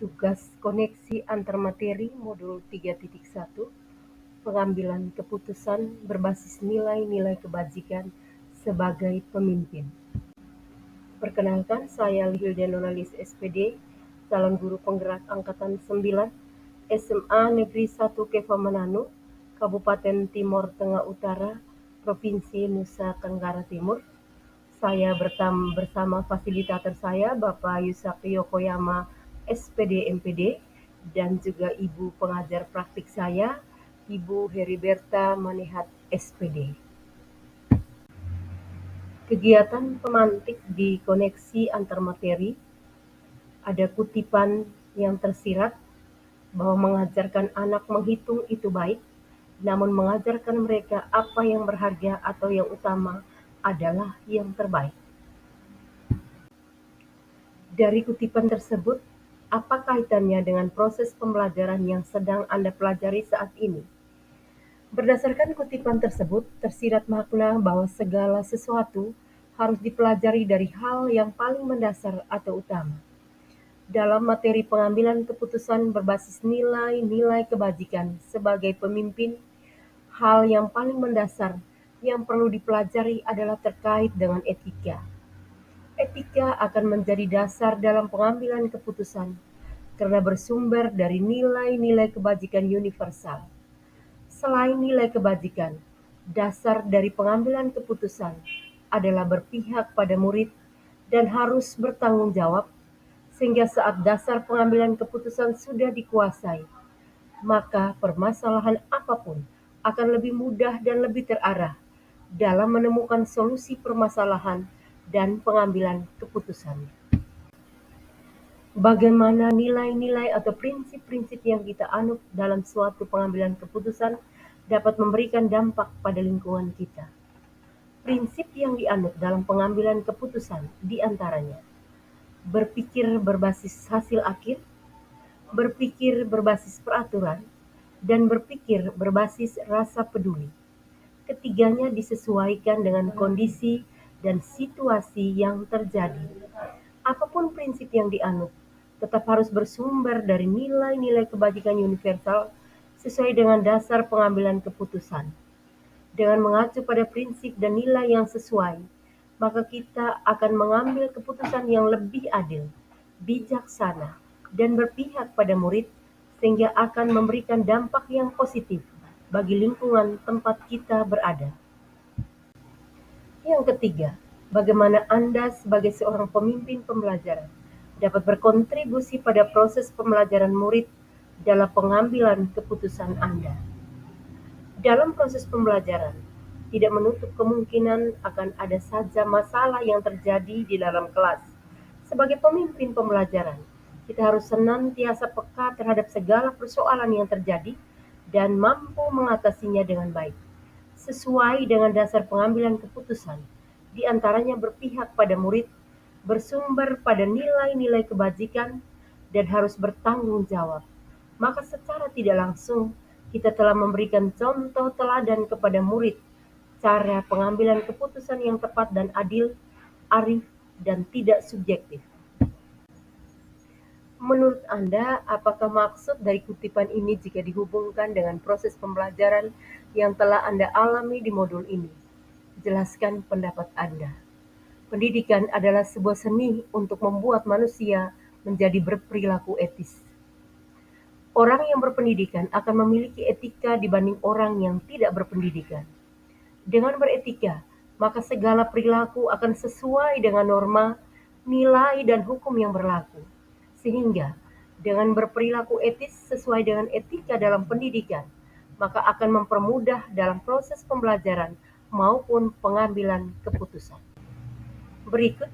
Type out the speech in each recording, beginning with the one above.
Tugas koneksi antar materi modul 3.1 pengambilan keputusan berbasis nilai-nilai kebajikan sebagai pemimpin. Perkenalkan, saya Hilda Nonalis SPD, calon guru penggerak Angkatan 9, SMA Negeri 1 Keva Manado, Kabupaten Timor Tengah Utara, Provinsi Nusa Tenggara Timur. Saya bersama fasilitator saya, Bapak Yusaki Yokoyama, SPD MPD, dan juga Ibu pengajar praktik saya, Ibu Heriberta Manehat SPD. Kegiatan pemantik di koneksi antar materi, ada kutipan yang tersirat bahwa mengajarkan anak menghitung itu baik, namun mengajarkan mereka apa yang berharga atau yang utama adalah yang terbaik. Dari kutipan tersebut, apa kaitannya dengan proses pembelajaran yang sedang Anda pelajari saat ini? Berdasarkan kutipan tersebut, tersirat makna bahwa segala sesuatu harus dipelajari dari hal yang paling mendasar atau utama. Dalam materi pengambilan keputusan berbasis nilai-nilai kebajikan sebagai pemimpin, hal yang paling mendasar yang perlu dipelajari adalah terkait dengan etika. Etika akan menjadi dasar dalam pengambilan keputusan karena bersumber dari nilai-nilai kebajikan universal. Selain nilai kebajikan, dasar dari pengambilan keputusan adalah berpihak pada murid dan harus bertanggung jawab, sehingga saat dasar pengambilan keputusan sudah dikuasai, maka permasalahan apapun akan lebih mudah dan lebih terarah dalam menemukan solusi permasalahan dan pengambilan keputusan. Bagaimana nilai-nilai atau prinsip-prinsip yang kita anut dalam suatu pengambilan keputusan dapat memberikan dampak pada lingkungan kita. Prinsip yang dianut dalam pengambilan keputusan diantaranya berpikir berbasis hasil akhir, berpikir berbasis peraturan, dan berpikir berbasis rasa peduli. Ketiganya disesuaikan dengan kondisi dan situasi yang terjadi. Apapun prinsip yang dianut, tetap harus bersumber dari nilai-nilai kebajikan universal sesuai dengan dasar pengambilan keputusan. Dengan mengacu pada prinsip dan nilai yang sesuai, maka kita akan mengambil keputusan yang lebih adil, bijaksana, dan berpihak pada murid, sehingga akan memberikan dampak yang positif bagi lingkungan tempat kita berada. Yang ketiga, bagaimana Anda sebagai seorang pemimpin pembelajaran dapat berkontribusi pada proses pembelajaran murid dalam pengambilan keputusan Anda. Dalam proses pembelajaran, tidak menutup kemungkinan akan ada saja masalah yang terjadi di dalam kelas. Sebagai pemimpin pembelajaran, kita harus senantiasa peka terhadap segala persoalan yang terjadi dan mampu mengatasinya dengan baik, sesuai dengan dasar pengambilan keputusan, di antaranya berpihak pada murid, bersumber pada nilai-nilai kebajikan, dan harus bertanggung jawab. Maka secara tidak langsung, kita telah memberikan contoh teladan kepada murid, cara pengambilan keputusan yang tepat dan adil, arif, dan tidak subjektif. Menurut Anda, apakah maksud dari kutipan ini jika dihubungkan dengan proses pembelajaran yang telah Anda alami di modul ini? Jelaskan pendapat Anda. Pendidikan adalah sebuah seni untuk membuat manusia menjadi berperilaku etis. Orang yang berpendidikan akan memiliki etika dibanding orang yang tidak berpendidikan. Dengan beretika, maka segala perilaku akan sesuai dengan norma, nilai, dan hukum yang berlaku. Sehingga, dengan berperilaku etis sesuai dengan etika dalam pendidikan, maka akan mempermudah dalam proses pembelajaran maupun pengambilan keputusan. Berikut,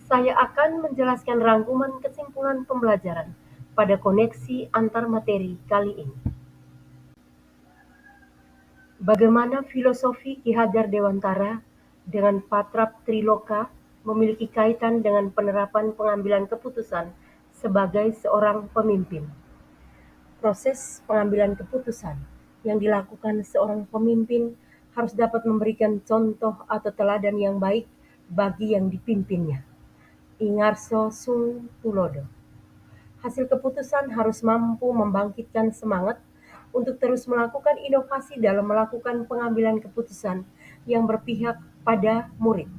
saya akan menjelaskan rangkuman kesimpulan pembelajaran pada koneksi antar materi kali ini. Bagaimana filosofi Ki Hajar Dewantara dengan Patrap Triloka memiliki kaitan dengan penerapan pengambilan keputusan sebagai seorang pemimpin. Proses pengambilan keputusan yang dilakukan seorang pemimpin harus dapat memberikan contoh atau teladan yang baik bagi yang dipimpinnya. Ingarso Sung Tulodo. Hasil keputusan harus mampu membangkitkan semangat untuk terus melakukan inovasi dalam melakukan pengambilan keputusan yang berpihak pada murid.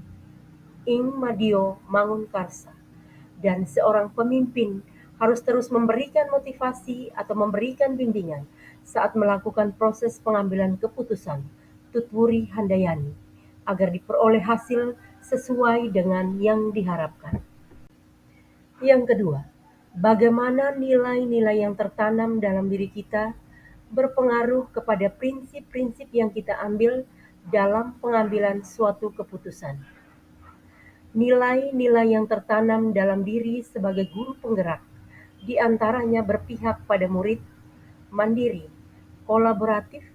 Ing Madio Mangunkarsa. Dan seorang pemimpin harus terus memberikan motivasi atau memberikan bimbingan saat melakukan proses pengambilan keputusan. Tutwuri Handayani, agar diperoleh hasil sesuai dengan yang diharapkan. Yang kedua, bagaimana nilai-nilai yang tertanam dalam diri kita berpengaruh kepada prinsip-prinsip yang kita ambil dalam pengambilan suatu keputusan. Nilai-nilai yang tertanam dalam diri sebagai guru penggerak, di antaranya berpihak pada murid, mandiri, kolaboratif,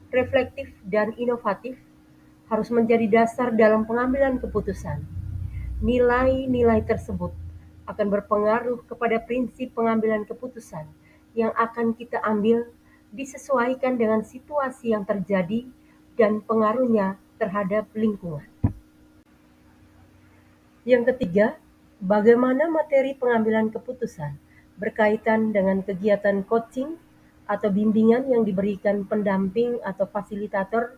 reflektif, dan inovatif, harus menjadi dasar dalam pengambilan keputusan. Nilai-nilai tersebut akan berpengaruh kepada prinsip pengambilan keputusan yang akan kita ambil, disesuaikan dengan situasi yang terjadi dan pengaruhnya terhadap lingkungan. Yang ketiga, bagaimana materi pengambilan keputusan berkaitan dengan kegiatan coaching atau bimbingan yang diberikan pendamping atau fasilitator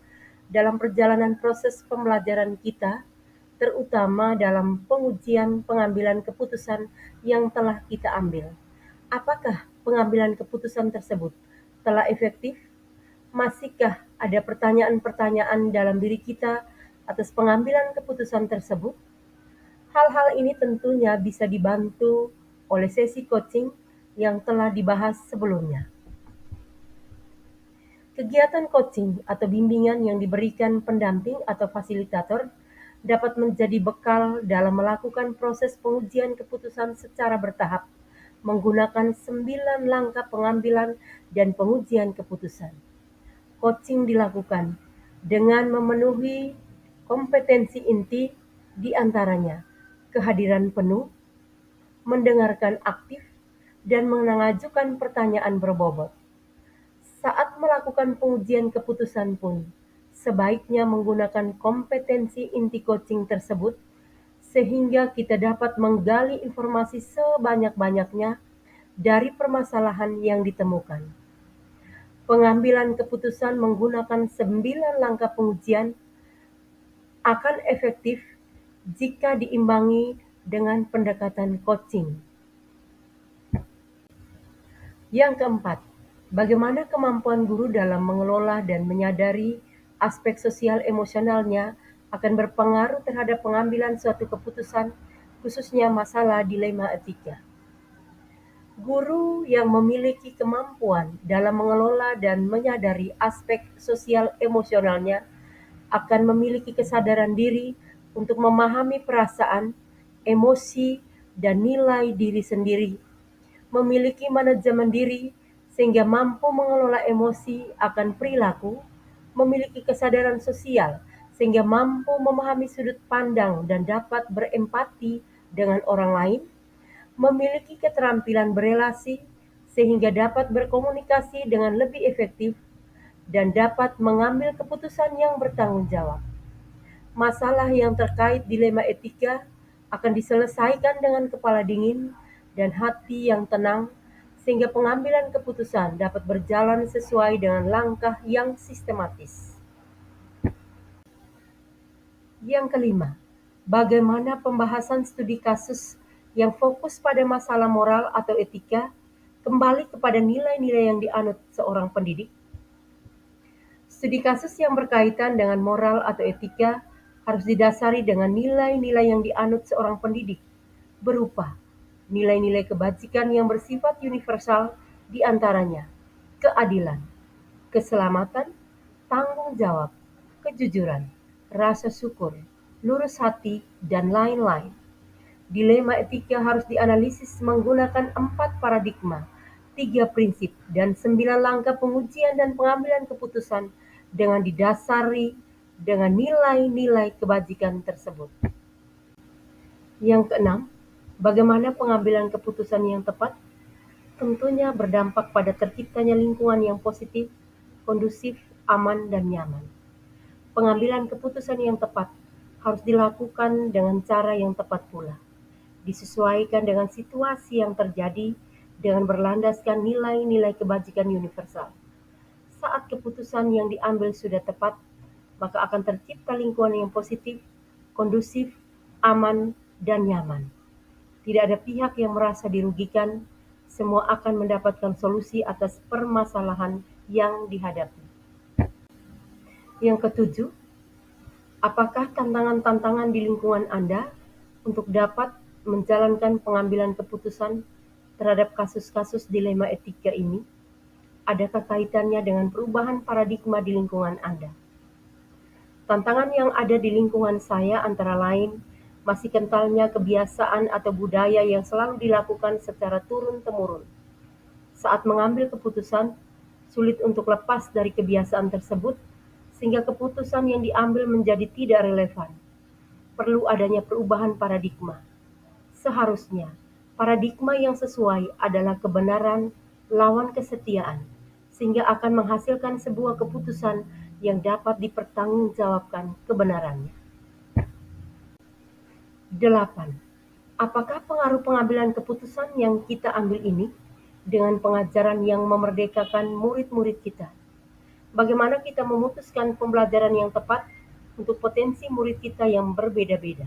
dalam perjalanan proses pembelajaran kita, terutama dalam pengujian pengambilan keputusan yang telah kita ambil. Apakah pengambilan keputusan tersebut telah efektif? Masihkah ada pertanyaan-pertanyaan dalam diri kita atas pengambilan keputusan tersebut? Hal-hal ini tentunya bisa dibantu oleh sesi coaching yang telah dibahas sebelumnya. Kegiatan coaching atau bimbingan yang diberikan pendamping atau fasilitator dapat menjadi bekal dalam melakukan proses pengujian keputusan secara bertahap, menggunakan 9 langkah pengambilan dan pengujian keputusan. Coaching dilakukan dengan memenuhi kompetensi inti, di antaranya kehadiran penuh, mendengarkan aktif, dan mengajukan pertanyaan berbobot. Saat melakukan pengujian keputusan pun, sebaiknya menggunakan kompetensi inti coaching tersebut sehingga kita dapat menggali informasi sebanyak-banyaknya dari permasalahan yang ditemukan. Pengambilan keputusan menggunakan 9 langkah pengujian akan efektif jika diimbangi dengan pendekatan coaching. Yang keempat, bagaimana kemampuan guru dalam mengelola dan menyadari aspek sosial emosionalnya akan berpengaruh terhadap pengambilan suatu keputusan, khususnya masalah dilema etika. Guru yang memiliki kemampuan dalam mengelola dan menyadari aspek sosial emosionalnya akan memiliki kesadaran diri untuk memahami perasaan, emosi, dan nilai diri sendiri, memiliki manajemen diri sehingga mampu mengelola emosi akan perilaku, memiliki kesadaran sosial sehingga mampu memahami sudut pandang dan dapat berempati dengan orang lain, memiliki keterampilan berelasi sehingga dapat berkomunikasi dengan lebih efektif dan dapat mengambil keputusan yang bertanggung jawab. Masalah yang terkait dilema etika akan diselesaikan dengan kepala dingin dan hati yang tenang sehingga pengambilan keputusan dapat berjalan sesuai dengan langkah yang sistematis. Yang kelima, bagaimana pembahasan studi kasus yang fokus pada masalah moral atau etika kembali kepada nilai-nilai yang dianut seorang pendidik. Studi kasus yang berkaitan dengan moral atau etika harus didasari dengan nilai-nilai yang dianut seorang pendidik, berupa nilai-nilai kebajikan yang bersifat universal, di antaranya keadilan, keselamatan, tanggung jawab, kejujuran, rasa syukur, lurus hati, dan lain-lain. Dilema etika harus dianalisis menggunakan 4 paradigma, 3 prinsip, dan 9 langkah pengujian dan pengambilan keputusan dengan didasari dengan nilai-nilai kebajikan tersebut. Yang keenam, bagaimana pengambilan keputusan yang tepat? Tentunya berdampak pada terciptanya lingkungan yang positif, kondusif, aman, dan nyaman. Pengambilan keputusan yang tepat harus dilakukan dengan cara yang tepat pula, disesuaikan dengan situasi yang terjadi dengan berlandaskan nilai-nilai kebajikan universal. Saat keputusan yang diambil sudah tepat, maka akan tercipta lingkungan yang positif, kondusif, aman, dan nyaman. Tidak ada pihak yang merasa dirugikan, semua akan mendapatkan solusi atas permasalahan yang dihadapi. Yang ketujuh, apakah tantangan-tantangan di lingkungan Anda untuk dapat menjalankan pengambilan keputusan terhadap kasus-kasus dilema etika ini? Adakah kaitannya dengan perubahan paradigma di lingkungan Anda? Tantangan yang ada di lingkungan saya antara lain masih kentalnya kebiasaan atau budaya yang selalu dilakukan secara turun-temurun. Saat mengambil keputusan, sulit untuk lepas dari kebiasaan tersebut, sehingga keputusan yang diambil menjadi tidak relevan. Perlu adanya perubahan paradigma. Seharusnya, paradigma yang sesuai adalah kebenaran lawan kesetiaan, sehingga akan menghasilkan sebuah keputusan yang dapat dipertanggungjawabkan kebenarannya. 8. Apakah pengaruh pengambilan keputusan yang kita ambil ini dengan pengajaran yang memerdekakan murid-murid kita? Bagaimana kita memutuskan pembelajaran yang tepat untuk potensi murid kita yang berbeda-beda?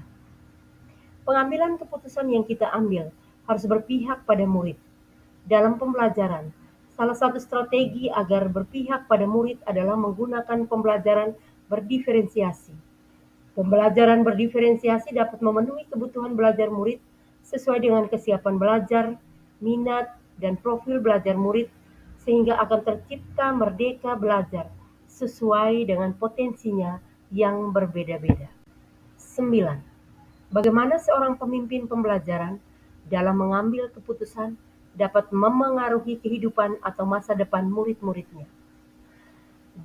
Pengambilan keputusan yang kita ambil harus berpihak pada murid. Dalam pembelajaran, salah satu strategi agar berpihak pada murid adalah menggunakan pembelajaran berdiferensiasi. Pembelajaran berdiferensiasi dapat memenuhi kebutuhan belajar murid sesuai dengan kesiapan belajar, minat, dan profil belajar murid, sehingga akan tercipta merdeka belajar sesuai dengan potensinya yang berbeda-beda. 9. Bagaimana seorang pemimpin pembelajaran dalam mengambil keputusan dapat memengaruhi kehidupan atau masa depan murid-muridnya.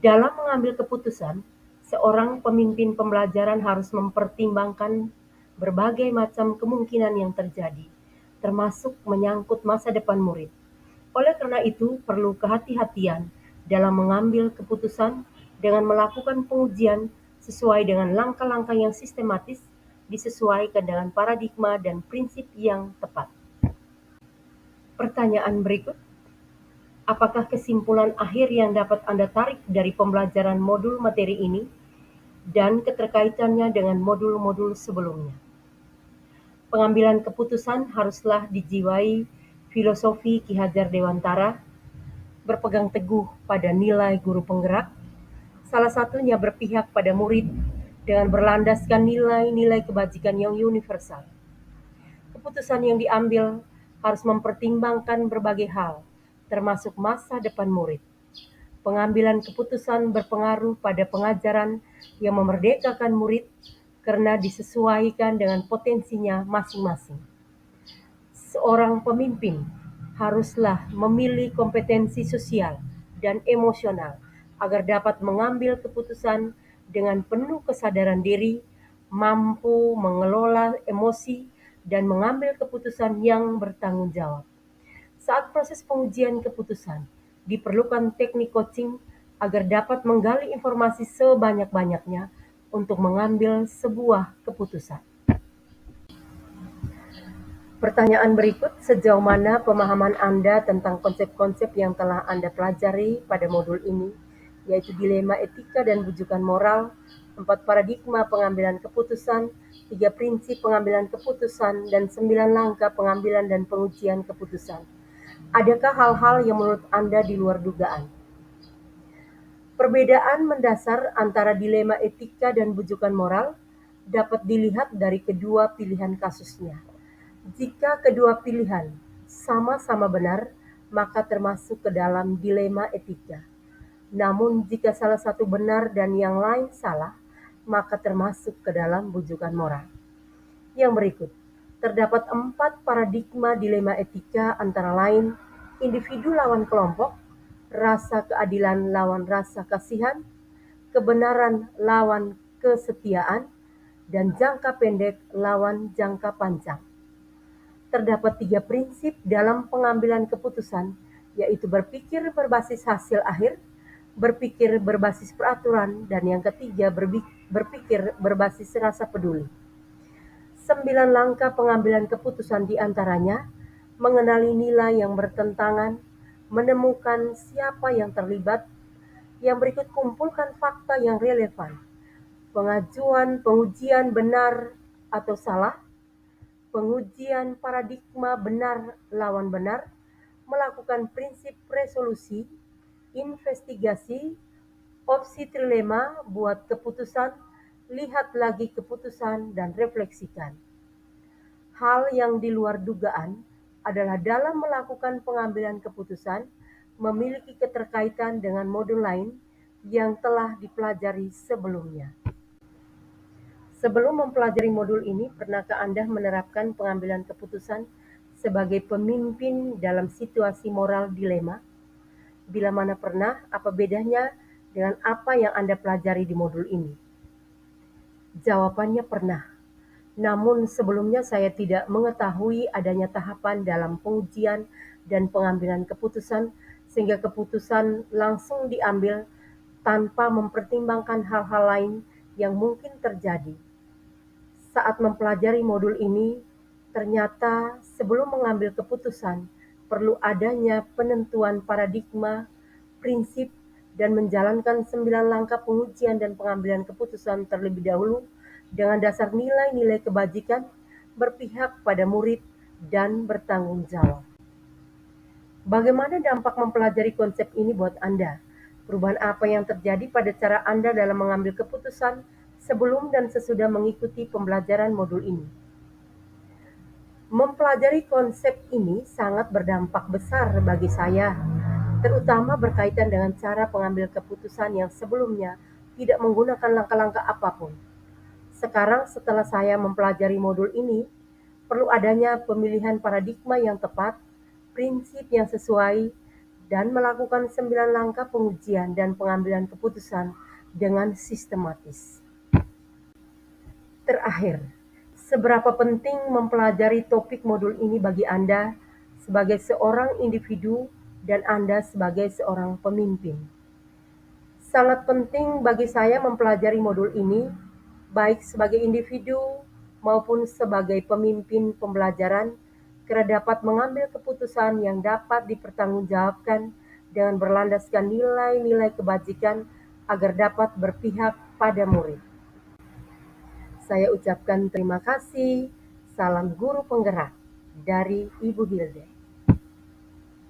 Dalam mengambil keputusan, seorang pemimpin pembelajaran harus mempertimbangkan berbagai macam kemungkinan yang terjadi, termasuk menyangkut masa depan murid. Oleh karena itu, perlu kehati-hatian dalam mengambil keputusan dengan melakukan pengujian sesuai dengan langkah-langkah yang sistematis, disesuaikan dengan paradigma dan prinsip yang tepat. Pertanyaan berikut, apakah kesimpulan akhir yang dapat Anda tarik dari pembelajaran modul materi ini dan keterkaitannya dengan modul-modul sebelumnya? Pengambilan keputusan haruslah dijiwai filosofi Ki Hajar Dewantara, berpegang teguh pada nilai guru penggerak, salah satunya berpihak pada murid dengan berlandaskan nilai-nilai kebajikan yang universal. Keputusan yang diambil harus mempertimbangkan berbagai hal, termasuk masa depan murid. Pengambilan keputusan berpengaruh pada pengajaran yang memerdekakan murid karena disesuaikan dengan potensinya masing-masing. Seorang pemimpin haruslah memilih kompetensi sosial dan emosional agar dapat mengambil keputusan dengan penuh kesadaran diri, mampu mengelola emosi, dan mengambil keputusan yang bertanggung jawab. Saat proses pengujian keputusan, diperlukan teknik coaching agar dapat menggali informasi sebanyak-banyaknya untuk mengambil sebuah keputusan. Pertanyaan berikut, sejauh mana pemahaman Anda tentang konsep-konsep yang telah Anda pelajari pada modul ini, yaitu dilema etika dan bujukan moral, 4 paradigma pengambilan keputusan, 3 prinsip pengambilan keputusan, dan 9 langkah pengambilan dan pengujian keputusan. Adakah hal-hal yang menurut Anda di luar dugaan? Perbedaan mendasar antara dilema etika dan bujukan moral dapat dilihat dari kedua pilihan kasusnya. Jika kedua pilihan sama-sama benar, maka termasuk ke dalam dilema etika. Namun jika salah satu benar dan yang lain salah, maka termasuk ke dalam bujukan moral. Yang berikut, terdapat 4 paradigma dilema etika antara lain individu lawan kelompok, rasa keadilan lawan rasa kasihan, kebenaran lawan kesetiaan, dan jangka pendek lawan jangka panjang. Terdapat 3 prinsip dalam pengambilan keputusan, yaitu berpikir berbasis hasil akhir, berpikir berbasis peraturan, dan yang ketiga berpikir berbasis rasa peduli. 9 langkah pengambilan keputusan di antaranya mengenali nilai yang bertentangan, menemukan siapa yang terlibat. Yang berikut kumpulkan fakta yang relevan. Pengujian benar atau salah, pengujian paradigma benar lawan benar, melakukan prinsip resolusi, investigasi, opsi trilema, buat keputusan, lihat lagi keputusan, dan refleksikan. Hal yang di luar dugaan adalah dalam melakukan pengambilan keputusan, memiliki keterkaitan dengan modul lain yang telah dipelajari sebelumnya. Sebelum mempelajari modul ini, pernahkah Anda menerapkan pengambilan keputusan sebagai pemimpin dalam situasi moral dilema? Bila mana pernah, apa bedanya dengan apa yang Anda pelajari di modul ini? Jawabannya pernah. Namun sebelumnya saya tidak mengetahui adanya tahapan dalam pengujian dan pengambilan keputusan, sehingga keputusan langsung diambil tanpa mempertimbangkan hal-hal lain yang mungkin terjadi. Saat mempelajari modul ini, ternyata sebelum mengambil keputusan, perlu adanya penentuan paradigma, prinsip, dan menjalankan 9 langkah pengujian dan pengambilan keputusan terlebih dahulu dengan dasar nilai-nilai kebajikan, berpihak pada murid, dan bertanggung jawab. Bagaimana dampak mempelajari konsep ini buat Anda? Perubahan apa yang terjadi pada cara Anda dalam mengambil keputusan sebelum dan sesudah mengikuti pembelajaran modul ini? Mempelajari konsep ini sangat berdampak besar bagi saya, terutama berkaitan dengan cara pengambil keputusan yang sebelumnya tidak menggunakan langkah-langkah apapun. Sekarang setelah saya mempelajari modul ini, perlu adanya pemilihan paradigma yang tepat, prinsip yang sesuai, dan melakukan 9 langkah pengujian dan pengambilan keputusan dengan sistematis. Terakhir, seberapa penting mempelajari topik modul ini bagi Anda sebagai seorang individu dan Anda sebagai seorang pemimpin? Sangat penting bagi saya mempelajari modul ini, baik sebagai individu maupun sebagai pemimpin pembelajaran, karena dapat mengambil keputusan yang dapat dipertanggungjawabkan dengan berlandaskan nilai-nilai kebajikan agar dapat berpihak pada murid. Saya ucapkan terima kasih. Salam guru penggerak dari Ibu Hilde.